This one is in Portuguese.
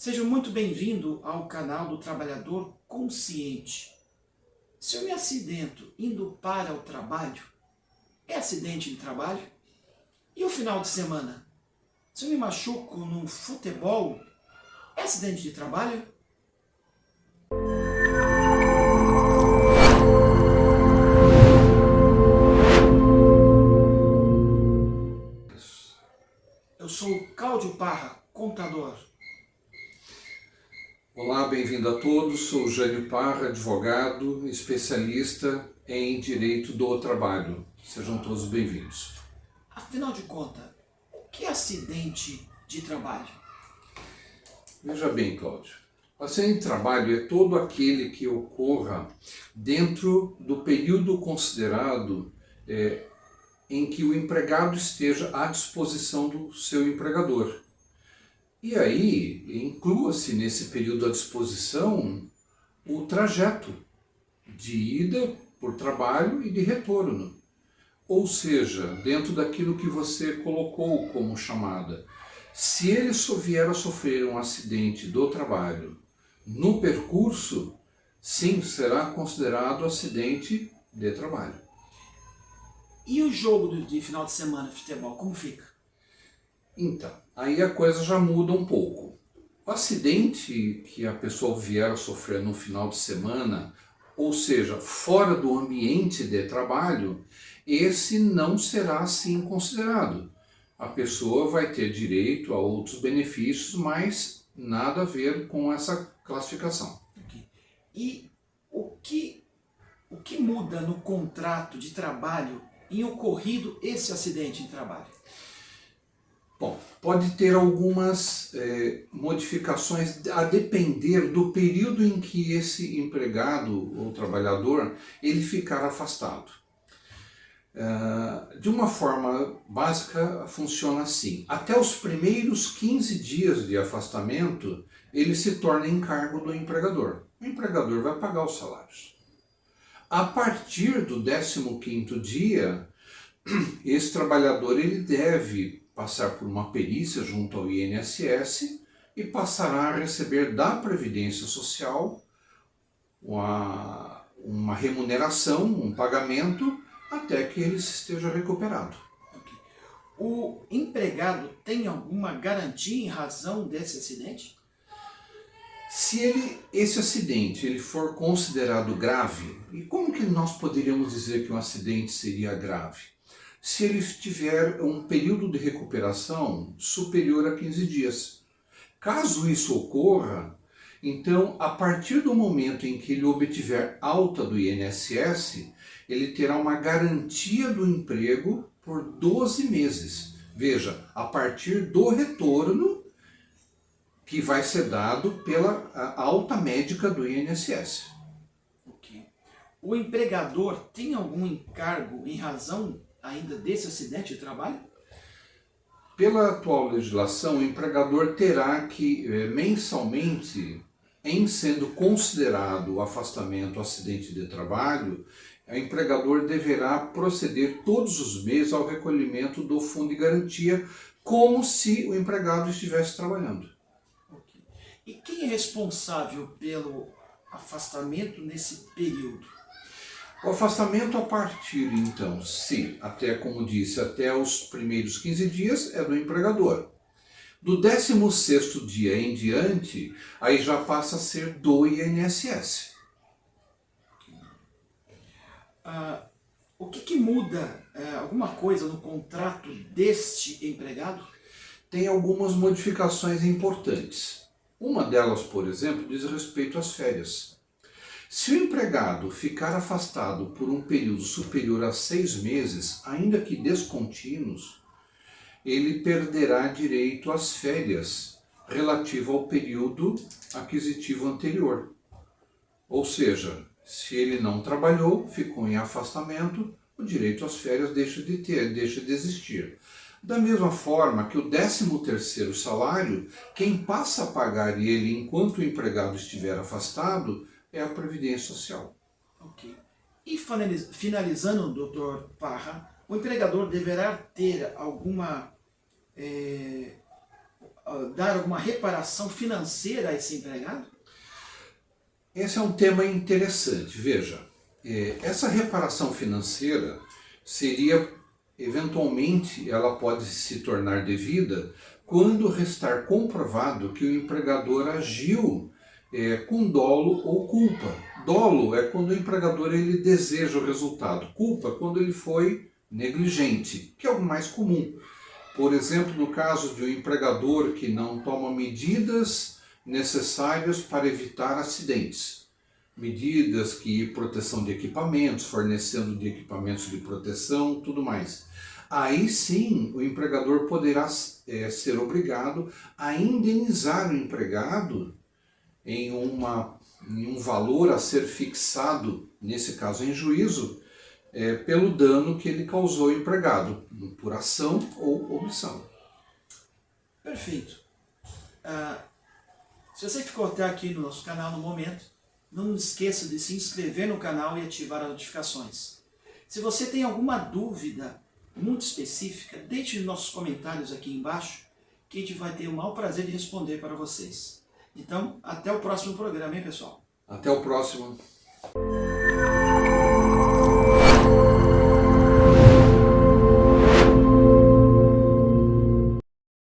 Seja muito bem-vindo ao canal do Trabalhador Consciente. Se eu me acidento indo para o trabalho, é acidente de trabalho? E o final de semana? Se eu me machuco no futebol, é acidente de trabalho? Eu sou Cláudio Parra, contador. Olá, bem-vindo a todos. Sou Jânio Parra, advogado, especialista em direito do trabalho. Sejam todos bem-vindos. Afinal de contas, o que é acidente de trabalho? Veja bem, Cláudio, o acidente de trabalho é todo aquele que ocorra dentro do período considerado em que o empregado esteja à disposição do seu empregador. E aí, inclua-se nesse período à disposição o trajeto de ida por trabalho e de retorno. Ou seja, dentro daquilo que você colocou como chamada. Se ele só vier a sofrer um acidente do trabalho no percurso, sim, será considerado acidente de trabalho. E o jogo de final de semana de futebol, como fica? Então, aí a coisa já muda um pouco. O acidente que a pessoa vier a sofrer no final de semana, ou seja, fora do ambiente de trabalho, esse não será assim considerado. A pessoa vai ter direito a outros benefícios, mas nada a ver com essa classificação. Okay. E o que muda no contrato de trabalho em ocorrido esse acidente de trabalho? Bom, pode ter algumas modificações a depender do período em que esse empregado ou trabalhador ele ficar afastado. De uma forma básica funciona assim: até os primeiros 15 dias de afastamento ele se torna encargo do empregador. O empregador vai pagar os salários. A partir do 15º dia, esse trabalhador ele deve passar por uma perícia junto ao INSS e passará a receber da Previdência Social uma remuneração, um pagamento, até que ele esteja recuperado. Okay. O empregado tem alguma garantia em razão desse acidente? Se esse acidente ele for considerado grave, e como que nós poderíamos dizer que um acidente seria grave? Se ele tiver um período de recuperação superior a 15 dias. Caso isso ocorra, então, a partir do momento em que ele obtiver alta do INSS, ele terá uma garantia do emprego por 12 meses. Veja, a partir do retorno que vai ser dado pela alta médica do INSS. Okay. O empregador tem algum encargo em razão ainda desse acidente de trabalho? Pela atual legislação, o empregador terá que mensalmente, em sendo considerado o afastamento ou acidente de trabalho, o empregador deverá proceder todos os meses ao recolhimento do fundo de garantia, como se o empregado estivesse trabalhando. Okay. E quem é responsável pelo afastamento nesse período? O afastamento a partir, então, até como disse, até os primeiros 15 dias é do empregador. Do 16º dia em diante, aí já passa a ser do INSS. O que muda alguma coisa no contrato deste empregado? Tem algumas modificações importantes. Uma delas, por exemplo, diz respeito às férias. Se o empregado ficar afastado por um período superior a 6 meses, ainda que descontínuos, ele perderá direito às férias relativo ao período aquisitivo anterior. Ou seja, se ele não trabalhou, ficou em afastamento, o direito às férias deixa de existir. Da mesma forma que o 13º salário, quem passa a pagar ele enquanto o empregado estiver afastado é a Previdência Social. Ok. E finalizando, doutor Parra, o empregador deverá ter dar alguma reparação financeira a esse empregado? Esse é um tema interessante. Veja, essa reparação financeira seria, eventualmente, ela pode se tornar devida quando restar comprovado que o empregador agiu com dolo ou culpa. Dolo é quando o empregador ele deseja o resultado. Culpa é quando ele foi negligente, que é o mais comum. Por exemplo, no caso de um empregador que não toma medidas necessárias para evitar acidentes. Medidas que proteção de equipamentos, fornecendo de equipamentos de proteção, tudo mais. Aí sim o empregador poderá ser obrigado a indenizar o empregado em um valor a ser fixado, nesse caso em juízo, pelo dano que ele causou ao empregado, por ação ou omissão. Perfeito. Se você ficou até aqui no nosso canal no momento, não esqueça de se inscrever no canal e ativar as notificações. Se você tem alguma dúvida muito específica, deixe nos nossos comentários aqui embaixo, que a gente vai ter o maior prazer de responder para vocês. Então, até o próximo programa, hein, pessoal? Até o próximo.